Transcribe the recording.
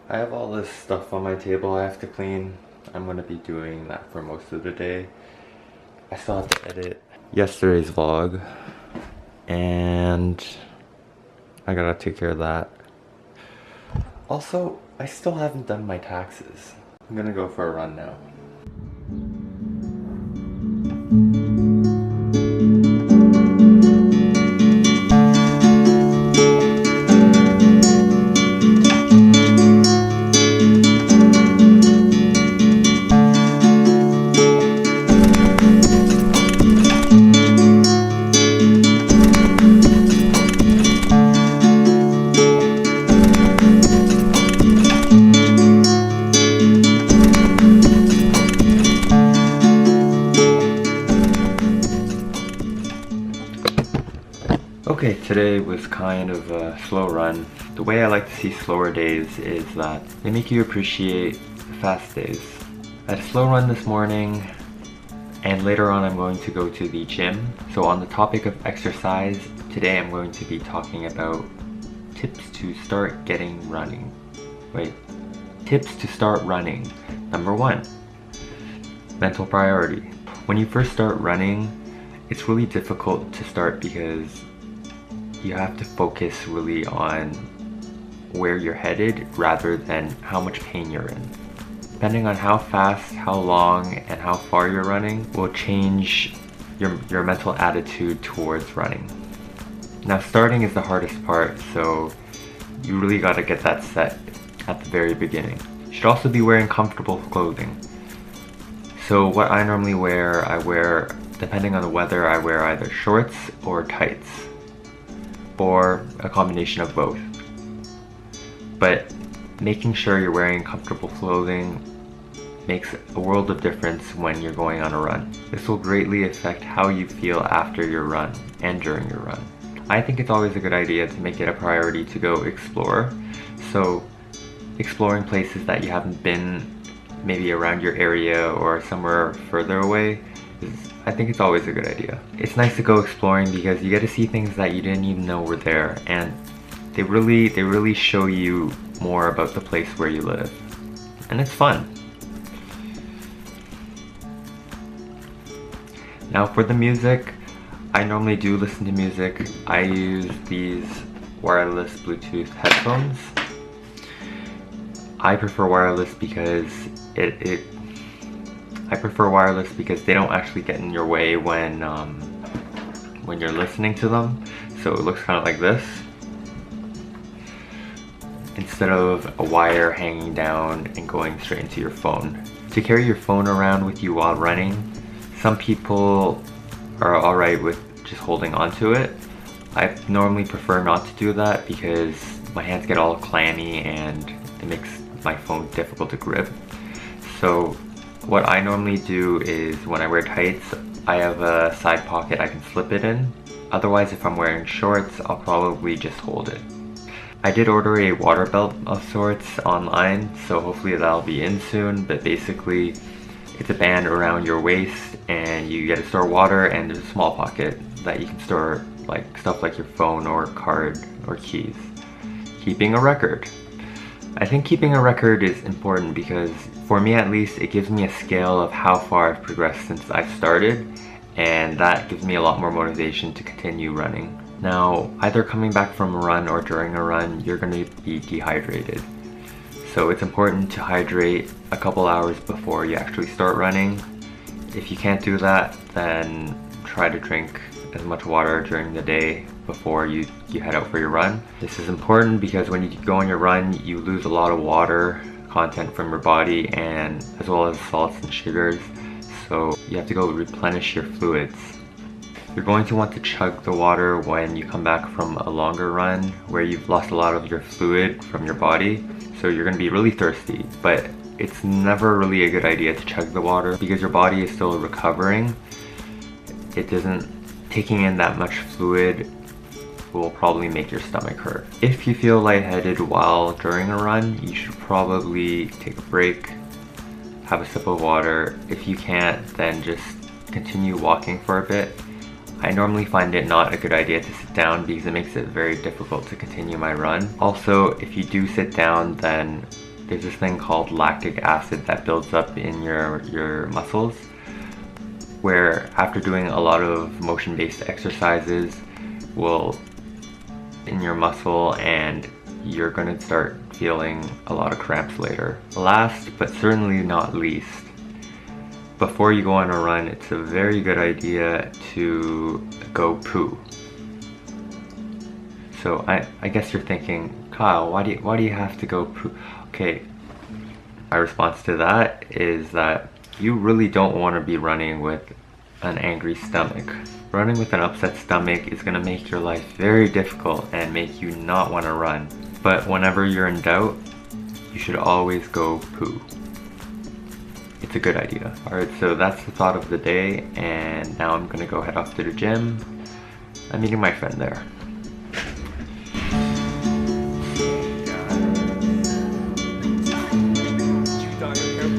I have all this stuff on my table I have to clean. I'm gonna be doing that for most of the day. I still have to edit yesterday's vlog, and I gotta take care of that. Also, I still haven't done my taxes. I'm gonna go for a run now. Okay, today was kind of a slow run. The way I like to see slower days is that they make you appreciate the fast days. I had a slow run this morning, and later on I'm going to go to the gym. So on the topic of exercise, today I'm going to be talking about tips to start getting running. Tips to start running. Number 1, mental priority. When you first start running, it's really difficult to start because you have to focus really on where you're headed rather than how much pain you're in. Depending on how fast, how long, and how far you're running will change your mental attitude towards running. Now, starting is the hardest part, so you really got to get that set at the very beginning. You should also be wearing comfortable clothing. So what I normally wear, depending on the weather, I wear either shorts or tights, or a combination of both. But making sure you're wearing comfortable clothing makes a world of difference when you're going on a run. This will greatly affect how you feel after your run and during your run. I think it's always a good idea to make it a priority to go explore. So exploring places that you haven't been, maybe around your area or somewhere further away, I think it's always a good idea. It's nice to go exploring because you get to see things that you didn't even know were there, and they really show you more about the place where you live. And it's fun. Now for the music, I normally do listen to music. I use these wireless Bluetooth headphones. I prefer wireless because they don't actually get in your way when you're listening to them. So it looks kind of like this, instead of a wire hanging down and going straight into your phone. To carry your phone around with you while running, some people are alright with just holding onto it. I normally prefer not to do that because my hands get all clammy and it makes my phone difficult to grip. So what I normally do is when I wear tights, I have a side pocket I can slip it in. Otherwise, if I'm wearing shorts, I'll probably just hold it. I did order a water belt of sorts online, so hopefully that'll be in soon, but basically it's a band around your waist and you get to store water, and there's a small pocket that you can store like stuff like your phone or card or keys. Keeping a record. I think keeping a record is important because, for me at least, it gives me a scale of how far I've progressed since I started, and that gives me a lot more motivation to continue running. Now, either coming back from a run or during a run, you're going to be dehydrated. So it's important to hydrate a couple hours before you actually start running. If you can't do that, then try to drink as much water during the day before you head out for your run. This is important because when you go on your run, you lose a lot of water content from your body, and as well as salts and sugars, so you have to go replenish your fluids. You're going to want to chug the water when you come back from a longer run where you've lost a lot of your fluid from your body, so you're going to be really thirsty, but it's never really a good idea to chug the water because your body is still recovering. Taking in that much fluid will probably make your stomach hurt. If you feel lightheaded while during a run, you should probably take a break, have a sip of water. If you can't, then just continue walking for a bit. I normally find it not a good idea to sit down because it makes it very difficult to continue my run. Also, if you do sit down, then there's this thing called lactic acid that builds up in your muscles, where after doing a lot of motion-based exercises will in your muscle, and you're gonna start feeling a lot of cramps later. Last but certainly not least, before you go on a run, it's a very good idea to go poo. So I guess you're thinking, Kyle, why do you have to go poo? Okay, my response to that is that you really don't want to be running with an angry stomach. Running with an upset stomach is going to make your life very difficult and make you not want to run. But whenever you're in doubt, you should always go poo. It's a good idea. Alright, so that's the thought of the day, and now I'm going to go head off to the gym. I'm meeting my friend there. You thought your hair